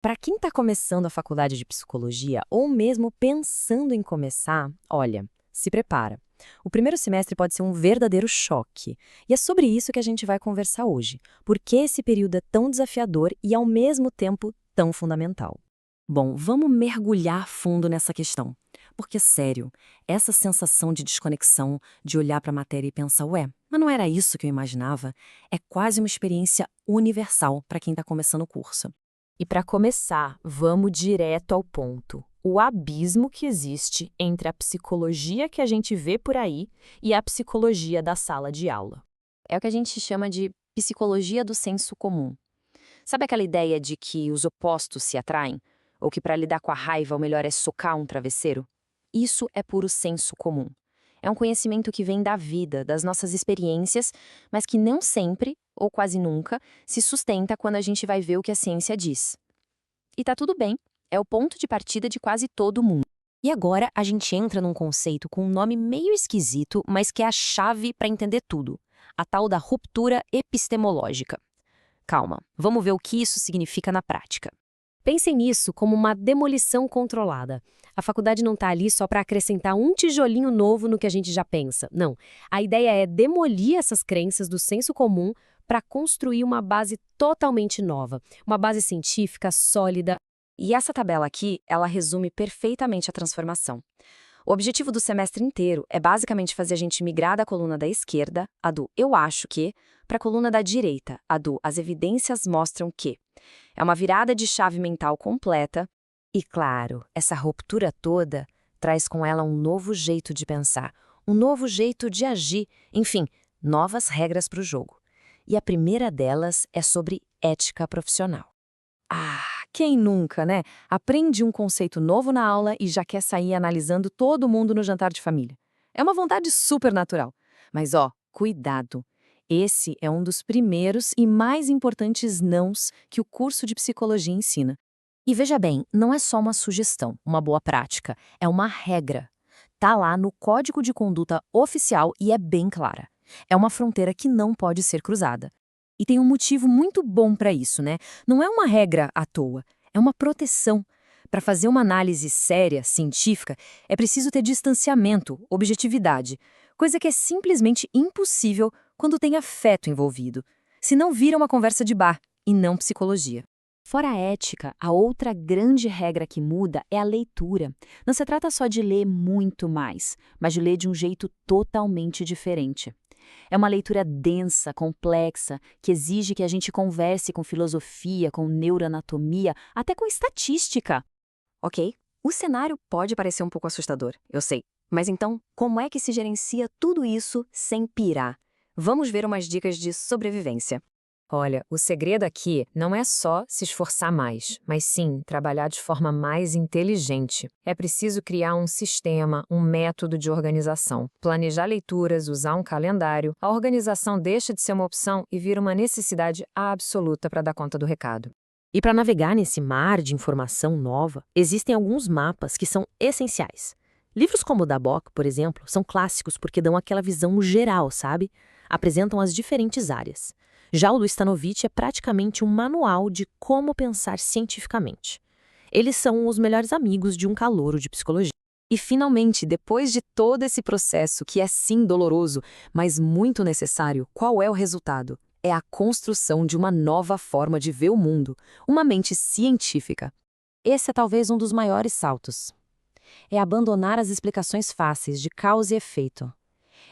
Para quem está começando a faculdade de psicologia ou mesmo pensando em começar, olha, se prepara. O primeiro semestre pode ser um verdadeiro choque. E é sobre isso que a gente vai conversar hoje. Por que esse período é tão desafiador e, ao mesmo tempo, tão fundamental? Bom, vamos mergulhar fundo nessa questão. Porque, sério, essa sensação de desconexão, de olhar para a matéria e pensar, ué, mas não era isso que eu imaginava, é quase uma experiência universal para quem está começando o curso. E para começar, vamos direto ao ponto. O abismo que existe entre a psicologia que a gente vê por aí e a psicologia da sala de aula. É o que a gente chama de psicologia do senso comum. Sabe aquela ideia de que os opostos se atraem? Ou que para lidar com a raiva o melhor é socar um travesseiro? Isso é puro senso comum. É um conhecimento que vem da vida, das nossas experiências, mas que não sempre, ou quase nunca, se sustenta quando a gente vai ver o que a ciência diz. E tá tudo bem, é o ponto de partida de quase todo mundo. E agora a gente entra num conceito com um nome meio esquisito, mas que é a chave para entender tudo: a tal da ruptura epistemológica. Calma, vamos ver o que isso significa na prática. Pensem nisso como uma demolição controlada. A faculdade não está ali só para acrescentar um tijolinho novo no que a gente já pensa. Não. A ideia é demolir essas crenças do senso comum para construir uma base totalmente nova, uma base científica sólida. E essa tabela aqui, ela resume perfeitamente a transformação. O objetivo do semestre inteiro é basicamente fazer a gente migrar da coluna da esquerda, a do eu acho que, para a coluna da direita, a do as evidências mostram que. É uma virada de chave mental completa. E claro, essa ruptura toda traz com ela um novo jeito de pensar, um novo jeito de agir, enfim, novas regras para o jogo. E a primeira delas é sobre ética profissional. Ah, quem nunca, né? Aprende um conceito novo na aula e já quer sair analisando todo mundo no jantar de família. É uma vontade super natural. Mas ó, cuidado. Esse é um dos primeiros e mais importantes nãos que o curso de psicologia ensina. E veja bem, não é só uma sugestão, uma boa prática, é uma regra. Tá lá no Código de Conduta Oficial e é bem clara. É uma fronteira que não pode ser cruzada. E tem um motivo muito bom para isso, né? Não é uma regra à toa, é uma proteção. Para fazer uma análise séria, científica, é preciso ter distanciamento, objetividade, coisa que é simplesmente impossível quando tem afeto envolvido. Senão vira uma conversa de bar e não psicologia. Fora a ética, a outra grande regra que muda é a leitura. Não se trata só de ler muito mais, mas de ler de um jeito totalmente diferente. É uma leitura densa, complexa, que exige que a gente converse com filosofia, com neuroanatomia, até com estatística. Ok, o cenário pode parecer um pouco assustador, eu sei. Mas então, como é que se gerencia tudo isso sem pirar? Vamos ver umas dicas de sobrevivência. Olha, o segredo aqui não é só se esforçar mais, mas sim trabalhar de forma mais inteligente. É preciso criar um sistema, um método de organização. Planejar leituras, usar um calendário. A organização deixa de ser uma opção e vira uma necessidade absoluta para dar conta do recado. E para navegar nesse mar de informação nova, existem alguns mapas que são essenciais. Livros como o da Bock, por exemplo, são clássicos porque dão aquela visão geral, sabe? Apresentam as diferentes áreas. Já o do Stanovich é praticamente um manual de como pensar cientificamente. Eles são os melhores amigos de um calouro de psicologia. E, finalmente, depois de todo esse processo, que é sim doloroso, mas muito necessário, qual é o resultado? É a construção de uma nova forma de ver o mundo, uma mente científica. Esse é talvez um dos maiores saltos. É abandonar as explicações fáceis de causa e efeito.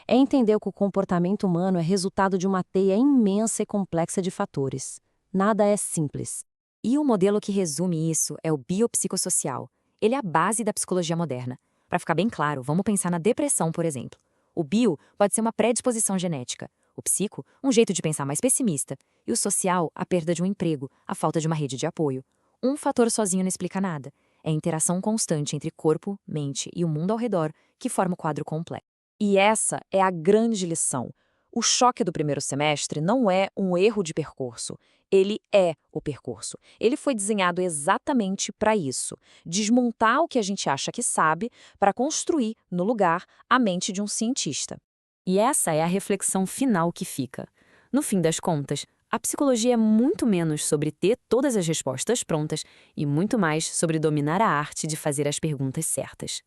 É entender que o comportamento humano é resultado de uma teia imensa e complexa de fatores. Nada é simples. E o modelo que resume isso é o biopsicossocial. Ele é a base da psicologia moderna. Para ficar bem claro, vamos pensar na depressão, por exemplo. O bio pode ser uma predisposição genética. O psico, um jeito de pensar mais pessimista. E o social, a perda de um emprego, a falta de uma rede de apoio. Um fator sozinho não explica nada. É a interação constante entre corpo, mente e o mundo ao redor que forma o quadro completo. E essa é a grande lição. O choque do primeiro semestre não é um erro de percurso. Ele é o percurso. Ele foi desenhado exatamente para isso. Desmontar o que a gente acha que sabe para construir, no lugar, a mente de um cientista. E essa é a reflexão final que fica. No fim das contas, A psicologia é muito menos sobre ter todas as respostas prontas e muito mais sobre dominar a arte de fazer as perguntas certas.